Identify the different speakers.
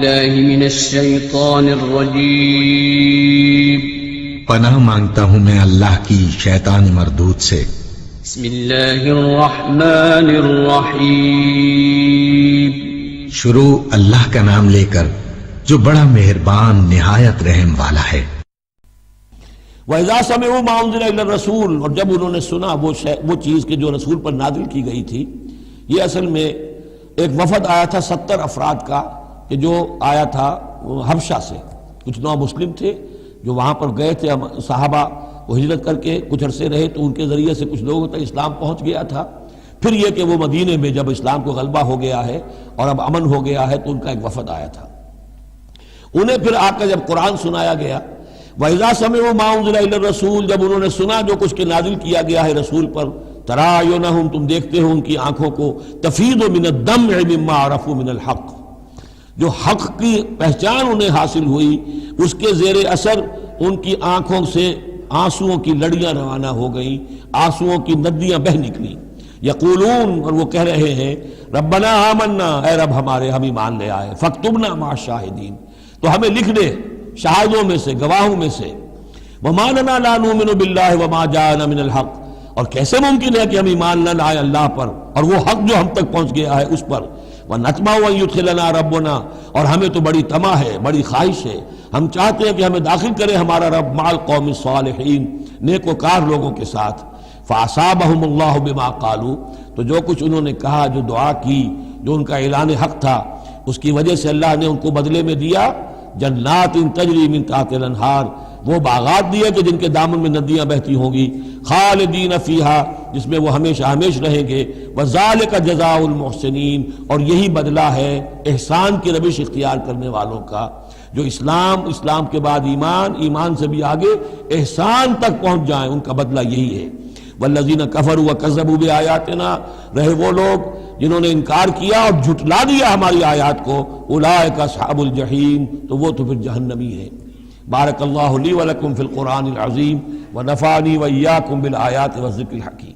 Speaker 1: بالله من الشيطان الرجيم
Speaker 2: پناہ مانگتا ہوں میں اللہ کی شیطان مردود سے۔
Speaker 1: بسم الله الرحمن الرحيم
Speaker 2: شروع اللہ کا نام لے کر جو بڑا مہربان نہایت رحم والا ہے۔
Speaker 3: وَإِذَا سَمِعُوا مَا أُنزِلَ إِلَى الرَّسُولِ، اور جب انہوں نے سنا وہ چیز کہ جو رسول پر نازل کی گئی تھی۔ یہ اصل میں ایک وفد آیا تھا 70 افراد کا، کہ جو آیا تھا حبشہ سے، کچھ نو مسلم تھے جو وہاں پر گئے تھے صحابہ، وہ ہجرت کر کے کچھ عرصے رہے تو ان کے ذریعے سے کچھ لوگوں تک اسلام پہنچ گیا تھا۔ پھر یہ کہ وہ مدینے میں جب اسلام کو غلبہ ہو گیا ہے اور اب امن ہو گیا ہے تو ان کا ایک وفد آیا تھا۔ انہیں پھر آ کر جب قرآن سنایا گیا، وَإِذَا سَمِعُوا مَا أُنزِلَ إِلَى الرَّسُولِ، جب انہوں نے سنا جو کچھ کہ نازل کیا گیا ہے رسول پر، تَرَىٰ أَعْيُنَهُمْ، تم دیکھتے ہو ان کی آنکھوں کو، تَفِيضُ مِنَ الدَّمْعِ مِمَّا عَرَفُوا مِنَ الْحَقِّ، جو حق کی پہچان انہیں حاصل ہوئی اس کے زیر اثر ان کی آنکھوں سے آنسوؤں کی لڑیاں روانہ ہو گئیں، آنسوؤں کی ندیاں بہہ نکلیں۔ یقولون، اور وہ کہہ رہے ہیں، ربنا آمنا، اے رب ہمارے ہم ایمان لے آئے، فاکتبنا مع الشاہدین، تو ہمیں لکھ دے شاہدوں میں سے، گواہوں میں سے۔ وما لنا لا نؤمن باللہ وما جاءنا من الحق، اور کیسے ممکن ہے کہ ہم ایمان نہ لائیں اللہ پر اور وہ حق جو ہم تک پہنچ گیا ہے اس پر۔ وَنَطْمَعُ أَن يُدْخِلَنَا رَبُّنَا، اور ہمیں تو بڑی طمع ہے، بڑی خواہش ہے، ہم چاہتے ہیں کہ ہمیں داخل کرے ہمارا رب مع القوم الصالحین، نیک وکار لوگوں کے ساتھ۔ فَأَصَابَهُمُ اللَّهُ بِمَا قَالُوا، تو جو کچھ انہوں نے کہا، جو دعا کی، جو ان کا اعلان حق تھا، اس کی وجہ سے اللہ نے ان کو بدلے میں دیا جنات تجری من تحت الانہار، وہ باغات دیے کہ جن کے دامن میں ندیاں بہتی ہوں گی، خالدین فیہا، جس میں وہ ہمیشہ ہمیش رہیں گے، وذالک جزاء المحسنین، اور یہی بدلہ ہے احسان کی روش اختیار کرنے والوں کا، جو اسلام کے بعد ایمان سے بھی آگے احسان تک پہنچ جائیں، ان کا بدلہ یہی ہے۔ والذین کفروا وکذبوا بآیاتنا، رہے وہ لوگ جنہوں نے انکار کیا اور جھٹلا دیا ہماری آیات کو، اولئک اصحاب الجحیم، تو وہ تو پھر جہنمی ہیں۔ بارک اللہ لی ولکم فی القرآن العظیم ونفعنی وإیاکم بالآیات والذکر الحکیم۔